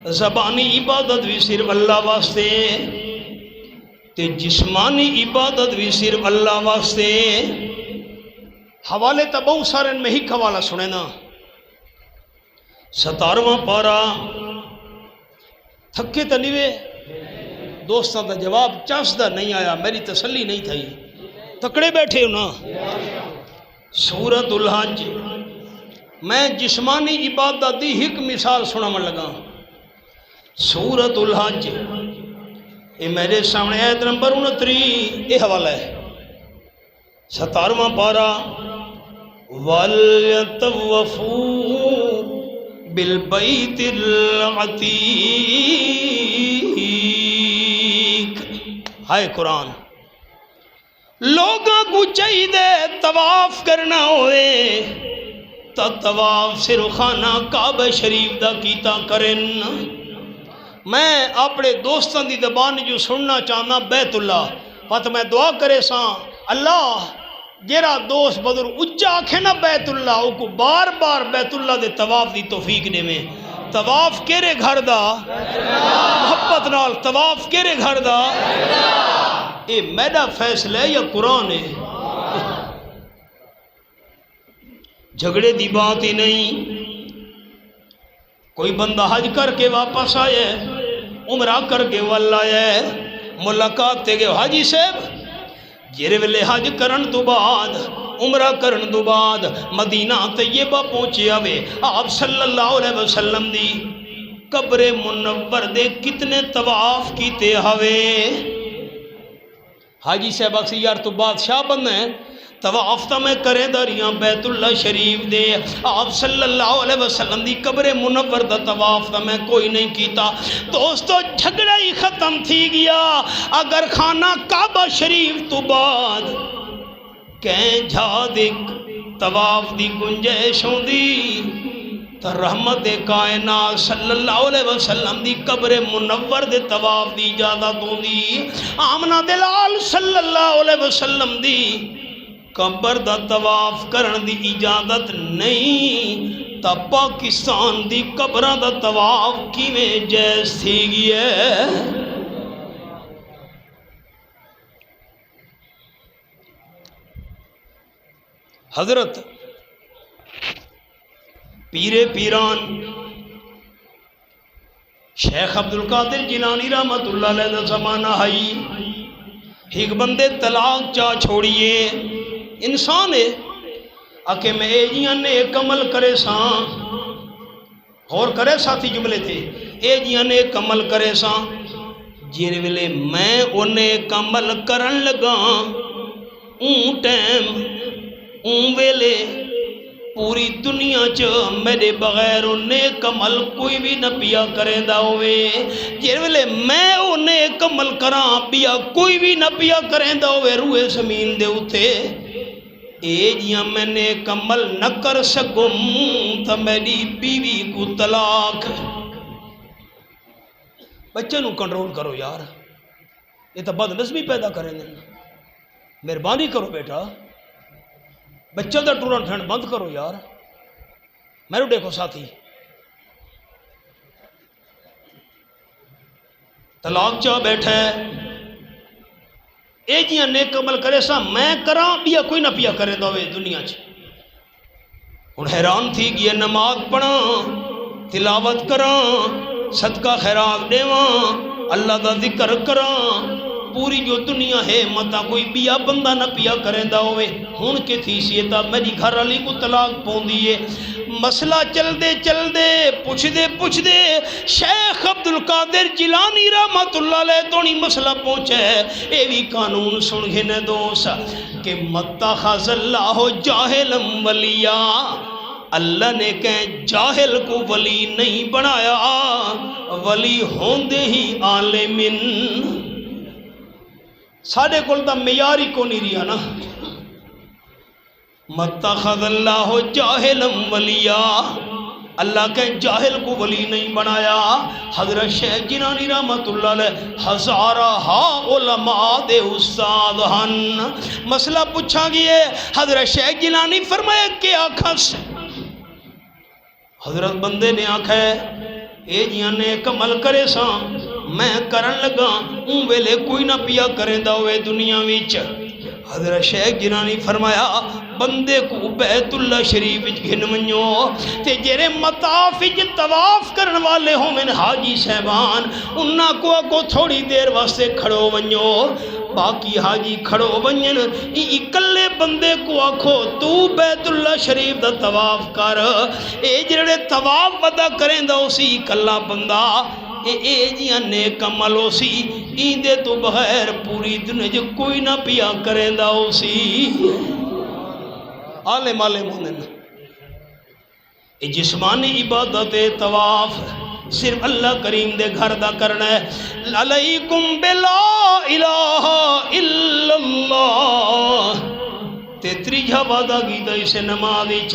زبانی عبادت بھی صرف اللہ واسطے تے جسمانی عبادت بھی صرف اللہ واسطے۔ حوالے تا بہت سارے میں ہی حوالہ سنے نا۔ 17واں پارا تھکے تا نہیں وے دوستاں دا جواب چاس دا نہیں آیا، میری تسلی نہیں تھی، تکڑے بیٹھے ہو نا۔ سورۃ الحج میں جسمانی عبادت دی ایک مثال سنا من لگا۔ سورۃ الحج یہ میرے سامنے آیت نمبر 29 یہ حوالہ ہے 17واں پارا۔ وَلْيَطَوَّفُوا بِالْبَيْتِ الْعَتِيقِ۔ ہائے قرآن، لوگاں کو چاہیے طواف کرنا ہوئے تا طواف صرف خانہ کعبہ شریف دا کیتا کرن۔ میں اپنے دوستان دی زبان جو سننا چاہنا بیت اللہ پتہ میں دعا کرے ساں اللہ جیرا دوست بدر اچھا آکھے نا بیت اللہ او کو بار بار بیت اللہ دے طواف دی توفیق دے میں۔ طواف کیرے گھر دا محبت نال طواف کیرے گھر دا اے میرا فیصلہ ہے یا قرآن ہے؟ جھگڑے دی بات ہی نہیں۔ کوئی بندہ حج کر کے واپس آئے، عمرہ کر کے واللہ آئے، ملاقات تے گئے حاجی صاحب جیرے ویلے حج کرن تو بعد عمرہ کرن تو بعد مدینہ طیبہ پہنچے آوے آپ صلی اللہ علیہ وسلم دی قبر منور دے کتنے طواف کیتے ہوئے؟ حاجی صاحب اکسی یار تو بادشاہ بندہ ہے طواف تا میں کرے داریاں بیت اللہ شریف دے آپ صلی اللہ علیہ وسلم دی قبر منور دا طواف تا میں کوئی نہیں کیتا۔ دوستو جھگڑا ہی ختم تھی گیا۔ اگر خانہ کعبہ شریف تو بعد کہیں جھا دیکھ طواف دی گنجائش ہوں دی تا رحمت کائنات صلی اللہ علیہ وسلم دی قبر منور دے طواف دی اجازت ہوں دی۔ آمنہ دلال صلی اللہ علیہ وسلم دی قبر دا طواف کرن دی اجازت نہیں تا پاکستان دی قبرہ دا طواف کیویں جائز تھی گیا ہے؟ حضرت پیر پیران شیخ عبدالقادر جیلانی رحمت اللہ علیہ دا زمانہ ہے، ایک بندے طلاق چاہ چھوڑیے انسان ہے آکے میں ایجیاں نے ایک عمل کرے ساں غور کرے ساتھی جملے تھے ایجیاں نے ایک عمل کرے ساں جیرے ویلے میں انہیں ایک عمل کرن لگا اون ٹیم اون ویلے پوری دنیا چ میرے بغیر انہیں ایک عمل کوئی بھی نہ پیا کریں دا ہوئے۔ جیرے ویلے میں انہیں ایک عمل کراں پیا کوئی بھی نہ پیا کریں دا ہوئے روئے زمین دے اٹھے ایجیاں میں نے کمل نہ کر سکوں تا میری بیوی کو طلاق۔ بچے نو کنٹرول کرو یار، یہ تو بد نظمی پیدا کریں گے، مہربانی کرو بیٹا بچہ دا ٹورن ٹھنڈ بند کرو یار۔ میرے دیکھو ساتھی طلاق چاہ بیٹھا ہے اے جیاں نیک عمل کرے سا میں کراں بیا کوئی نہ پیا کرے دوے دنیا چ۔ ہن حیران تھی گیا نماز پڑھاں تلاوت کراں صدقہ خیرات دیواں اللہ دا ذکر کراں پوری جو دنیا ہے متا کوئی بیا بندہ نہ پیا کریں دا ہوئے ہون کے تھی سیتا میری گھر علی کو طلاق پون دیئے۔ مسئلہ چل دے پوچھ دے شیخ عبدالقادر جیلانی رحمت اللہ علیہ تونی مسئلہ پہنچے اے بھی قانون سن گھنے دوسا کہ متخذ اللہ جاہلم ولیہ، اللہ نے کہیں جاہل کو ولی نہیں بنایا، ولی ہوندے ہی عالمین۔ ساڑھے کل دا میاری کو نہیں رہا نا۔ متخذ اللہ جاہلم ولیہ، اللہ کے جاہل کو ولی نہیں بنایا۔ حضرت شیخ جیلانی رحمت اللہ علیہ ہزارہ علماء دے استاد ہن۔ مسئلہ پوچھا گیا حضرت شیخ جیلانی فرمایا کہ آنکھا سے حضرت بندے نے آنکھا ہے اے جیاں نیک عمل کرے سا میں کرن لگا اون ویلے کوئی نہ پیا کریندا ہوئے دنیا وچ۔ حضرت شیخ جیلانی فرمایا بندے کو بیت اللہ شریف وچ گھن منو تے جڑے مطاف وچ طواف کرن والے ہوں من حاجی صاحبان انہاں کو اگوں تھوڑی دیر واسطے کھڑو ونجو، باقی حاجی کھڑو ونجن اکلے بندے کو آکھو تو بیت اللہ شریف دا طواف کر، اے جڑے طواف ودا کریں دا اسی کلا بندہ اے جیاں نیک عمل ہو سی ایندے تو بغیر پوری دنیا جو کوئی نہ پیا کریں دا ہو سی۔ عالم ہوندن اے جسمانی عبادت طواف صرف اللہ کریم دے گھر دا کرنا ہے۔ علیکم بلا الہ الا اللہ تے تریجہ وعدہ کیتا اسے نماز وچ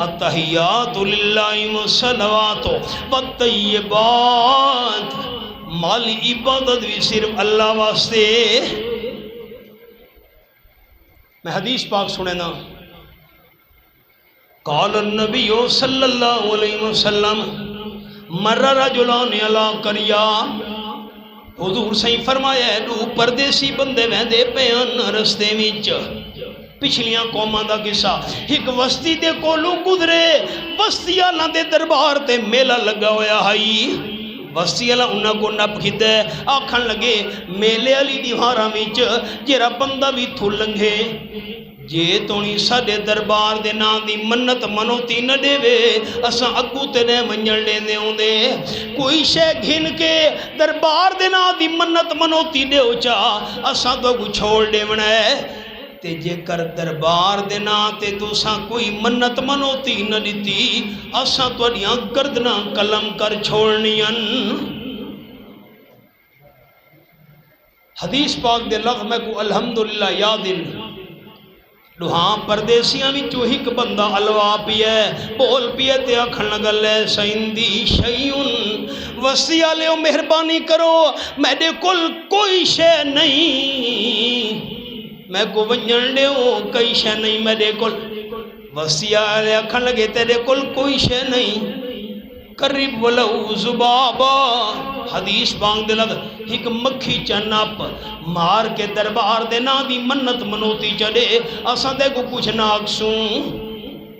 التحیات للہ والصلوات والطیبات، مالی عبادت بھی صرف اللہ واسطے۔ میں حدیث پاک سنے نا، قال النبی صلی اللہ علیہ وسلم مر رجلان علی قریہ، حضور صحیح فرمایا ہے دو پردیسی بندے ویندے پیان رستے وچ، پچھلیاں قوماں دا قصہ، ایک وستی دے کولو گزرے، وستی آلہ دے دربار تے میلہ لگا ہویا ہائی، وستی آلہ انہاں کو نپ کھدے آکھن لگے میلے علی دیواراں وچ جیرا بندہ بھی تھو لنگھے جے تونی ساڈے دربار دے نام دی منت منوتی نہ دے وے اساں اگو تے نے منجل دے دے ہوندے، کوئی شے گھن کے دربار دے نام دی منت منوتی دے چا اساں تو کو چھوڑ دے ہے تے جے کر دربار دے نام تے تساں کوئی منت منوتی نہ دیتی اساں تواڈیاں گردناں قلم کر چھوڑنیاں۔ حدیث پاک دے لفظ میں کو الحمدللہ یاد ان لوہاں پردیسیاں وچوں ایک بندہ الوا پیے بول پیے تے آکھن لگا لے سیندی شیئن، وسیع لیو مہربانی کرو میرے کول کوئی شے نہیں، میں کو ونجن دیو کئی شے نہیں میرے کول، وسیع لیو آکھن لگے تیرے کول کوئی شے نہیں، قریب ولو زبابا، حدیث بانگ دلد ایک مکھی چنپ مار کے دربار دے نا دی منت منوتی چلے اساں دے کو کچھ ناکسوں۔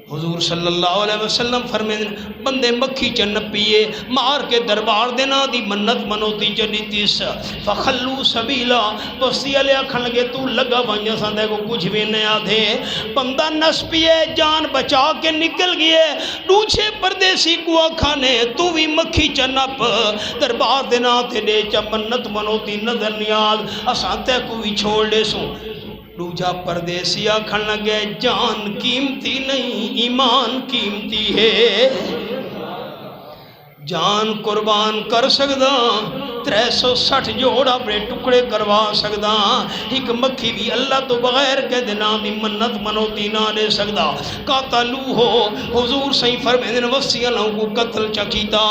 حضور صلی اللہ علیہ وسلم فرمائیں بندے مکھی چنپیے مار کے دربار دے نا دی منت منوتی چلی تیس فخلو سبیلا، وسیع لے آکھن لگے تو لگا ونجا اساں دے کو کچھ بھی نہیں آدھے، بندہ نس پیے جان بچا کے نکل گئے، دوچھے پردیسی کو آکھانے تو بھی مکھی چنپ دربار دے نا تے دے چا منت منوتی نظر نیاز اساں تے کو بھی چھوڑ دے سوں۔ دوجا پردیسی آکھن لگے جان قیمتی نہیں ایمان قیمتی ہے، جان قربان کر سکدا 360 جوڑ اپنے ٹکڑے کروا سکدا، ایک مکھی بھی اللہ تو بغیر کے دینا دی منت منوتی نہ دے سکدا، قاتلو ہو حضور صحیح فرمائیں وسیع اللہ کو قتل چکیتا،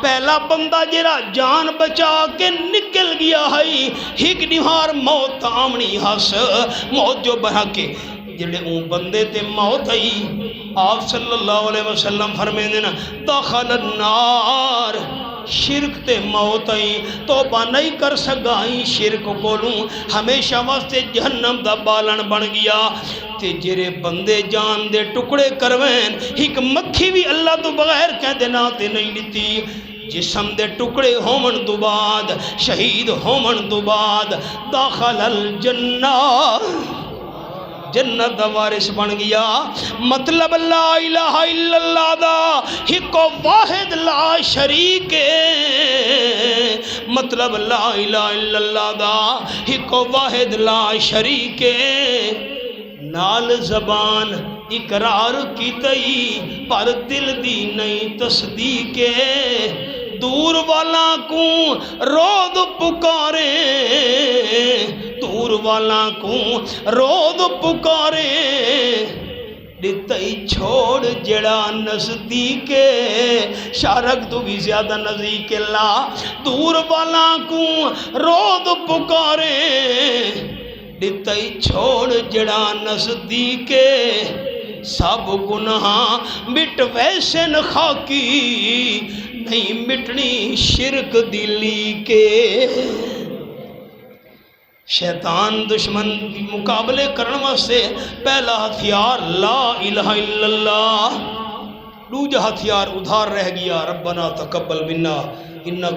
پہلا بندہ جرا جان بچا کے نکل گیا ہے ایک دیوار موت آمنی ہس موت جو بڑھا کے جڑے اون بندے تے موت آئی آپ صلی اللہ علیہ وسلم فرمائیں دینا داخل النار، شرک تے موت آئی توبہ نہیں کر سکائی شرک کولوں ہمیشہ واسطے جہنم دا بالن بن گیا، تے جرے بندے جان دے ٹکڑے کروین ایک مکھی بھی اللہ تو بغیر کہہ دینا تے نہیں لیتی، جسم دے ٹکڑے ہومن تو بعد شہید ہومن تو بعد داخل الجنہ جنت دا وارث بن گیا۔ مطلب لا الہ الا اللہ دا ایک واحد لا شریک ہے، مطلب لا الہ الا اللہ دا ایک واحد لا شریک ہے، نال زبان اقرار کی تئی پر دل دی نہیں تصدیق ہے، دور والا کو رود پکارے دور والا کو رود پکارے دیتائی چھوڑ جڑا نزدیک شارک تو بھی زیادہ نزدیک اللہ، دور والا کو رود پکارے دیتائی چھوڑ جڑا نزدیک سب گناہ مٹ ویسے خاکی نہیں مٹنی شرک دلی کے۔ شیطان دشمن مقابلے کرنے واسطے پہلا ہتھیار لا الہ الا اللہ، دوجا ہتھیار ادھار رہ گیا ربنا تقبل منا انک